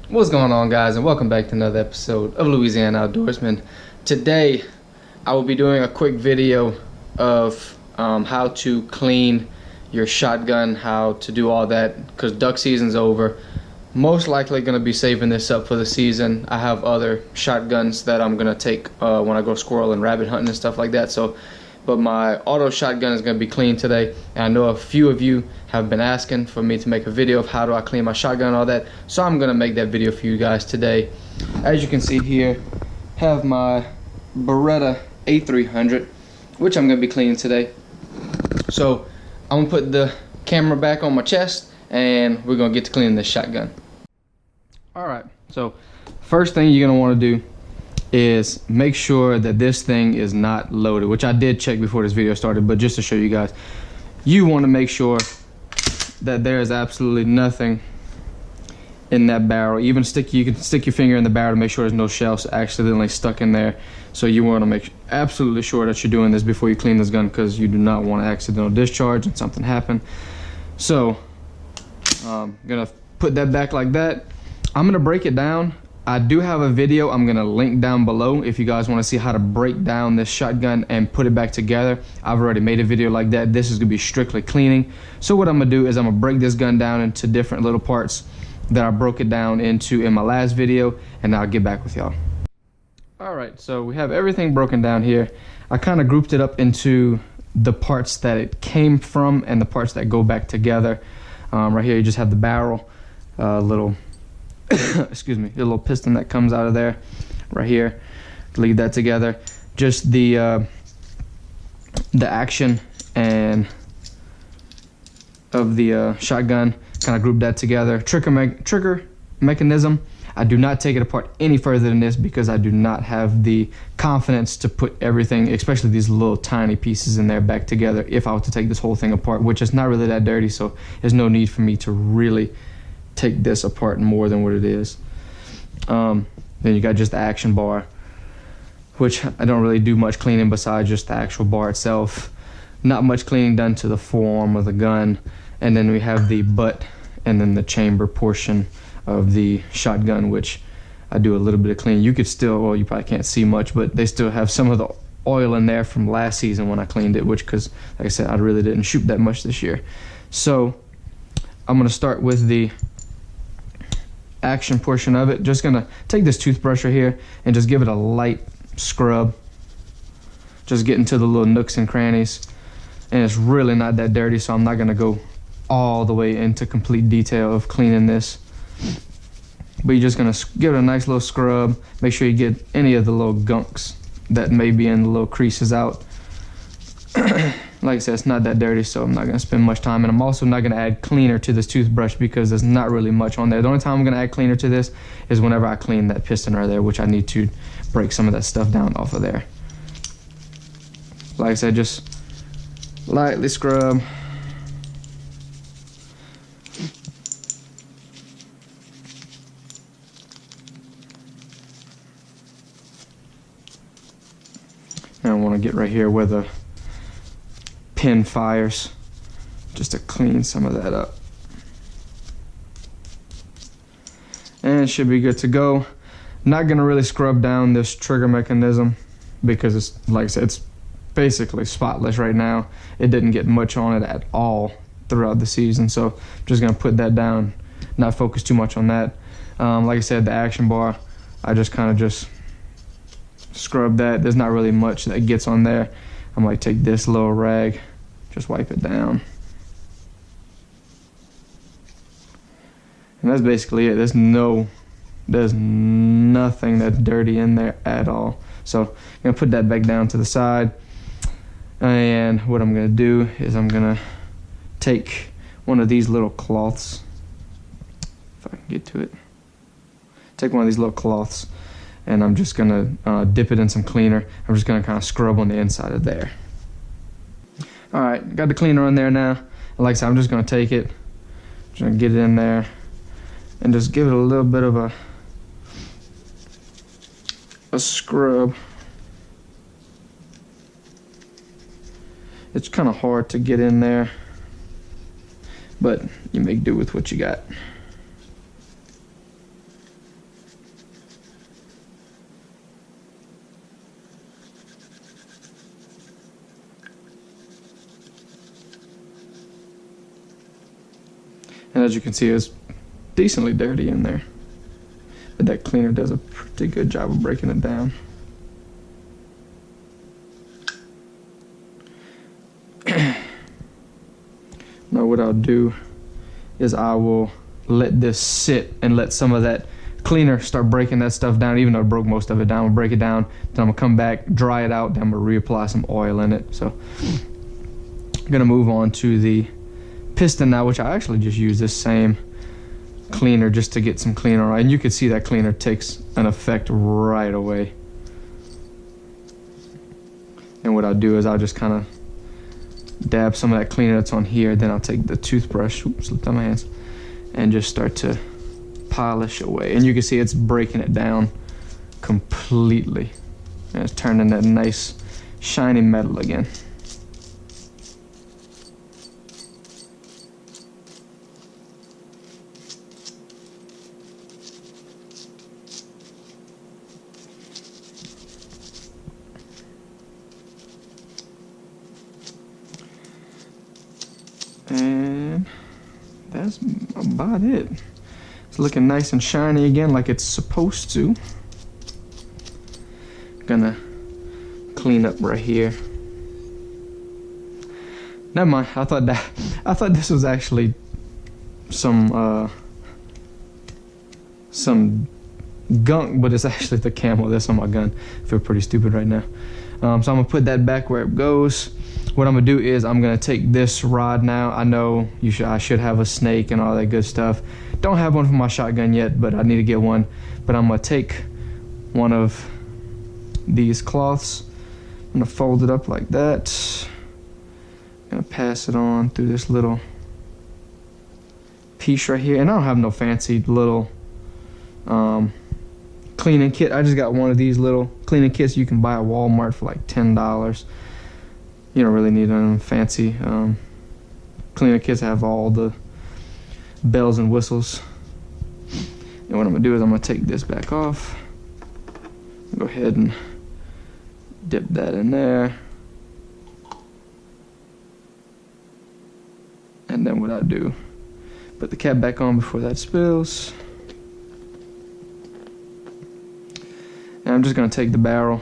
What's going on, guys, and welcome back to another episode of Louisiana Outdoorsman. Today I will be doing a quick video of how to clean your shotgun, how to do all that, because duck season's over. Most likely going to be saving this up for the season. I have other shotguns that I'm going to take when I go squirrel and rabbit hunting and stuff like that. But my auto shotgun is going to be clean today, and I know a few of you have been asking for me to make a video of how do I clean my shotgun and all that, so I'm going to make that video for you guys today. As you can see here, have my Beretta A300, which I'm going to be cleaning today. So I'm going to put the camera back on my chest, and we're going to get to cleaning this shotgun. Alright, so first thing you're going to want to do is make sure that this thing is not loaded, which I did check before this video started, but just to show you guys, you want to make sure that there is absolutely nothing in that barrel. You can stick your finger in the barrel to make sure there's no shells accidentally stuck in there. So you want to make absolutely sure that you're doing this before you clean this gun, because you do not want an accidental discharge and something happen. So I'm gonna put that back like that. I'm gonna break it down. I do have a video I'm going to link down below if you guys want to see how to break down this shotgun and put it back together. I've already made a video like that. This is going to be strictly cleaning. So what I'm going to do is I'm going to break this gun down into different little parts that I broke it down into in my last video, and I'll get back with y'all. Alright, so we have everything broken down here. I kind of grouped it up into the parts that it came from and the parts that go back together. Right here you just have the barrel, little excuse me, a little piston that comes out of there right here. Leave that together. Just the action and of the shotgun, kind of group that together. Trigger mechanism, I do not take it apart any further than this because I do not have the confidence to put everything, especially these little tiny pieces in there, back together if I was to take this whole thing apart, which is not really that dirty, so there's no need for me to really take this apart more than what it is. Then you got just the action bar, which I don't really do much cleaning besides just the actual bar itself. Not much cleaning done to the forearm of the gun. And then we have the butt and then the chamber portion of the shotgun, which I do a little bit of cleaning. You could still, well, you probably can't see much, but they still have some of the oil in there from last season when I cleaned it, which, because like I said, I really didn't shoot that much this year. So I'm going to start with the action portion of it. Just gonna take this toothbrush right here and just give it a light scrub, just get into the little nooks and crannies, and it's really not that dirty, so I'm not gonna go all the way into complete detail of cleaning this, but you're just gonna give it a nice little scrub. Make sure you get any of the little gunks that may be in the little creases out. Like I said, it's not that dirty, so I'm not going to spend much time. And I'm also not going to add cleaner to this toothbrush because there's not really much on there. The only time I'm going to add cleaner to this is whenever I clean that piston right there, which I need to break some of that stuff down off of there. Like I said, just lightly scrub. And I want to get right here where the pin fires, just to clean some of that up, and it should be good to go. Not gonna really scrub down this trigger mechanism because it's, like I said, it's basically spotless right now. It didn't get much on it at all throughout the season, so I'm just gonna put that down, not focus too much on that. Like I said, the action bar, I just kind of just scrub that. There's not really much that gets on there. I might take this little rag, just wipe it down. And that's basically it. There's nothing that's dirty in there at all. So I'm gonna put that back down to the side. And what I'm gonna do is I'm gonna take one of these little cloths, if I can get to it. Take one of these little cloths, and I'm just gonna dip it in some cleaner. I'm just gonna kind of scrub on the inside of there. Alright, got the cleaner on there now. And like I said, I'm just gonna take it, just gonna get it in there, and just give it a little bit of a scrub. It's kind of hard to get in there, but you make do with what you got. as you can see, it's decently dirty in there, but that cleaner does a pretty good job of breaking it down. Now what I'll do is I will let this sit and let some of that cleaner start breaking that stuff down. Even though I broke most of it down, I'll break it down, then I'm gonna come back, dry it out, then I'm gonna reapply some oil in it. So I'm gonna move on to the piston now, which I actually just use this same cleaner just to get some cleaner on, and you can see that cleaner takes an effect right away. And what I'll do is I'll just kind of dab some of that cleaner that's on here, then I'll take the toothbrush, oops, slipped on my hands, and just start to polish away. And you can see it's breaking it down completely, and it's turning that nice shiny metal again. And that's about it. It's looking nice and shiny again, like it's supposed to. Gonna clean up right here. Never mind. I thought this was actually some gunk, but it's actually the camo that's on my gun. I feel pretty stupid right now. So I'm gonna put that back where it goes. What I'm gonna do is I'm gonna take this rod now. I know I should have a snake and all that good stuff. Don't have one for my shotgun yet, but I need to get one. But I'm gonna take one of these cloths. I'm gonna fold it up like that. I'm gonna pass it on through this little piece right here. And I don't have no fancy little cleaning kit. I just got one of these little cleaning kits you can buy at Walmart for like $10. You don't really need them fancy cleaner kits. Have all the bells and whistles. And what I'm gonna do is I'm gonna take this back off. Go ahead and dip that in there. And then what I do, put the cap back on before that spills. And I'm just gonna take the barrel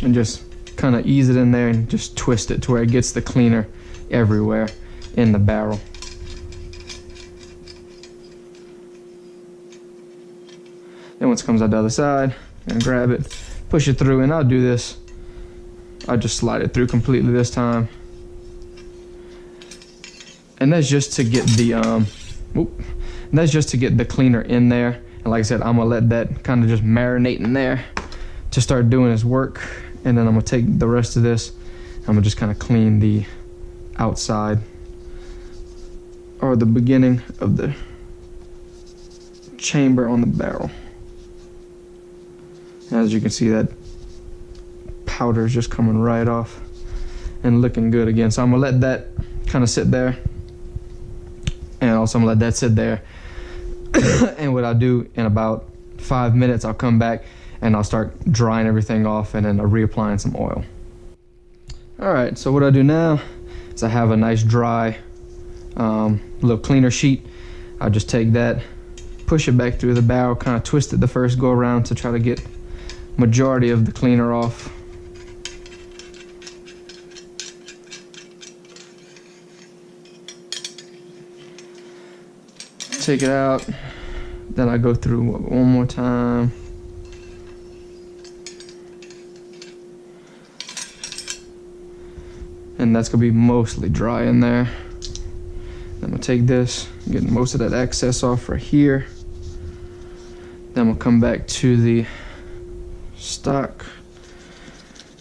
and just kind of ease it in there and just twist it to where it gets the cleaner everywhere in the barrel. Then once it comes out the other side, and grab it, push it through, and I'll do this. I'll just slide it through completely this time. And that's just to get the that's just to get the cleaner in there. And like I said, I'm gonna let that kind of just marinate in there to start doing its work. And then I'm gonna take the rest of this, I'm gonna just kind of clean the outside or the beginning of the chamber on the barrel. As you can see, that powder is just coming right off and looking good again. So I'm gonna let that kind of sit there, and also I'm gonna let that sit there. And what I'll do in about 5 minutes, I'll come back and I'll start drying everything off, and then I'll reapplying some oil. Alright, so what I do now is I have a nice dry little cleaner sheet. I'll just take that, push it back through the barrel, kind of twist it the first go around to try to get majority of the cleaner off. Take it out, then I go through one more time. And that's gonna be mostly dry in there. Then I'm gonna take this, get most of that excess off right here. Then I'm gonna come back to the stock,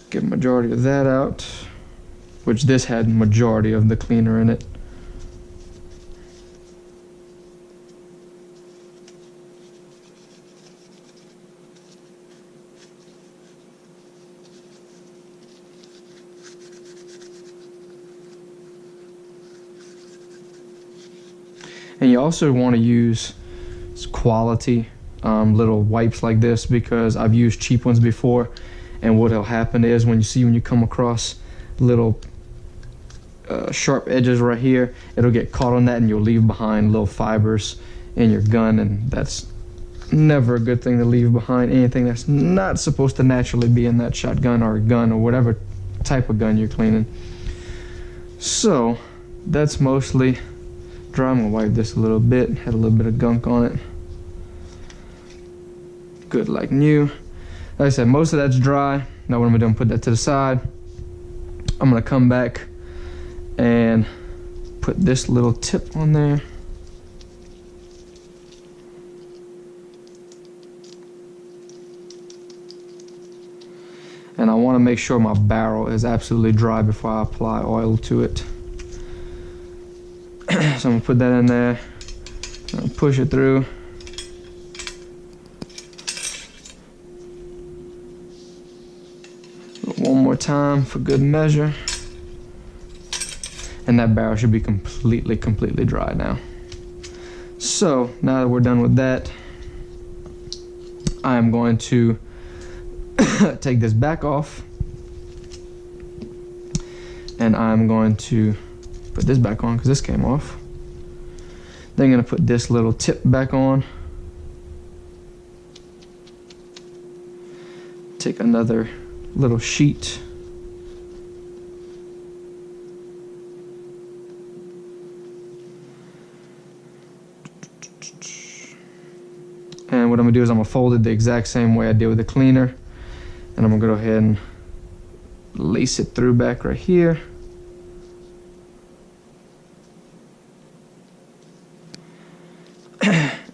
get majority of that out, which this had majority of the cleaner in it. And you also want to use quality little wipes like this, because I've used cheap ones before, and what'll happen is when you come across little sharp edges right here, it'll get caught on that and you'll leave behind little fibers in your gun, and that's never a good thing to leave behind. Anything that's not supposed to naturally be in that shotgun or gun or whatever type of gun you're cleaning. So that's mostly dry. I'm gonna wipe this a little bit, had a little bit of gunk on it. Good like new. Like I said, most of that's dry. Now what I'm gonna do, put that to the side. I'm gonna come back and put this little tip on there. And I want to make sure my barrel is absolutely dry before I apply oil to it. So I'm gonna put that in there, push it through. One more time for good measure. And that barrel should be completely dry now. So now that we're done with that, I am going to take this back off, and I'm going to put this back on because this came off. Then I'm going to put this little tip back on. Take another little sheet. And what I'm going to do is I'm going to fold it the exact same way I did with the cleaner. And I'm going to go ahead and lace it through back right here.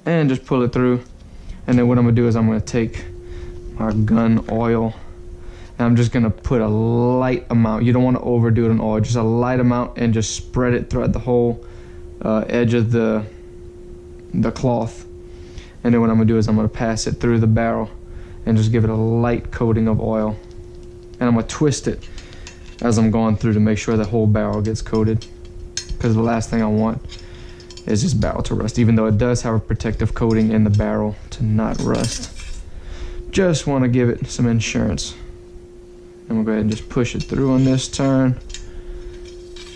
And just pull it through. And then what I'm going to do is I'm going to take my gun oil, and I'm just going to put a light amount. You don't want to overdo it on oil, just a light amount, and just spread it throughout the whole edge of the cloth. And then what I'm going to do is I'm going to pass it through the barrel and just give it a light coating of oil. And I'm going to twist it as I'm going through to make sure the whole barrel gets coated, because the last thing I want is this barrel to rust, even though it does have a protective coating in the barrel to not rust. Just want to give it some insurance. I'm going to go ahead and just push it through on this turn,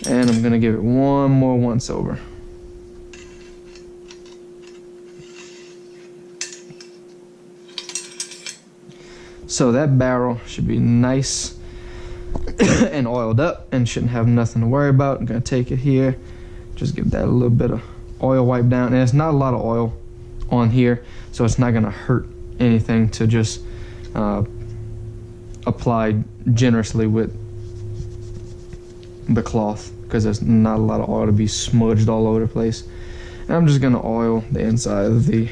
and I'm going to give it one more once over. So that barrel should be nice and oiled up and shouldn't have nothing to worry about. I'm going to take it here, just give that a little bit of oil wipe down. And it's not a lot of oil on here, so it's not going to hurt anything to just apply generously with the cloth, because there's not a lot of oil to be smudged all over the place. And I'm just going to oil the inside of the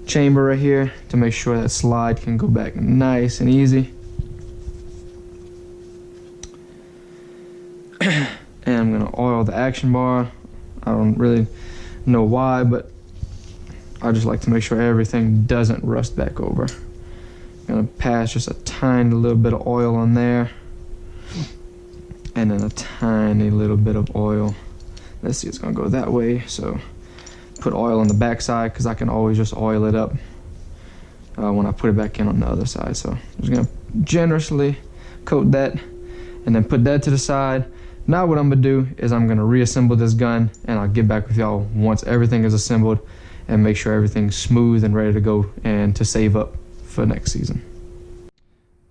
chamber right here to make sure that slide can go back nice and easy. And I'm going to oil the action bar. I don't really know why, but I just like to make sure everything doesn't rust back over. I'm going to pass just a tiny little bit of oil on there, and then a tiny little bit of oil. Let's see, it's going to go that way, so put oil on the back side, because I can always just oil it up when I put it back in on the other side. So I'm just going to generously coat that and then put that to the side. Now what I'm going to do is I'm going to reassemble this gun, and I'll get back with y'all once everything is assembled and make sure everything's smooth and ready to go and to save up for next season.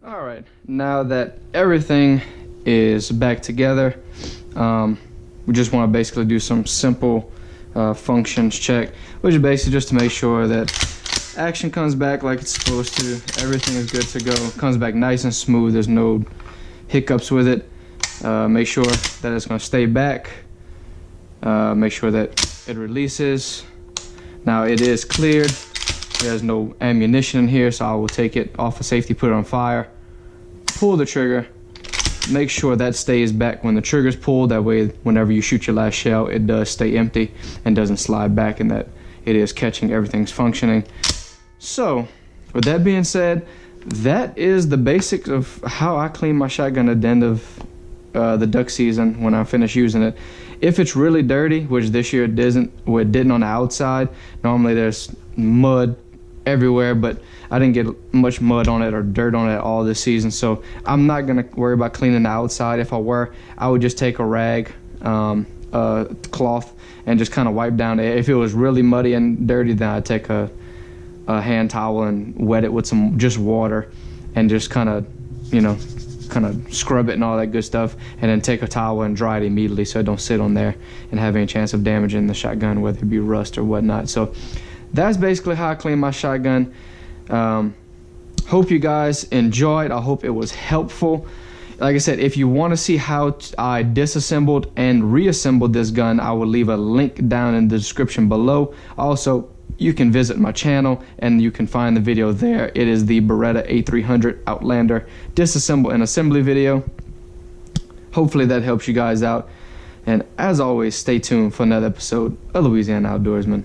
Alright, now that everything is back together, we just want to basically do some simple functions check, which is basically just to make sure that action comes back like it's supposed to, everything is good to go, comes back nice and smooth, there's no hiccups with it. Make sure that it's going to stay back, make sure that it releases. Now it is cleared, there's no ammunition in here, so I will take it off of safety, put it on fire, pull the trigger, make sure that stays back when the trigger's pulled. That way whenever you shoot your last shell, it does stay empty and doesn't slide back, and that it is catching, everything's functioning. So with that being said, that is the basics of how I clean my shotgun at the end of the duck season when I finish using it. If it's really dirty, which this year it didn't on the outside, normally there's mud everywhere, but I didn't get much mud on it or dirt on it all this season, so I'm not gonna worry about cleaning the outside. If I were, I would just take a rag cloth and just kind of wipe down it. If it was really muddy and dirty, then I'd take a hand towel and wet it with some just water and just kind of, you know, kind of scrub it and all that good stuff, and then take a towel and dry it immediately so it don't sit on there and have any chance of damaging the shotgun, whether it be rust or whatnot. So that's basically how I clean my shotgun. Hope you guys enjoyed. I hope it was helpful. Like I said, if you want to see how I disassembled and reassembled this gun, I will leave a link down in the description below. Also, you can visit my channel and you can find the video there. It is the Beretta A300 Outlander disassemble and assembly video. Hopefully that helps you guys out. And as always, stay tuned for another episode of Louisiana Outdoorsman.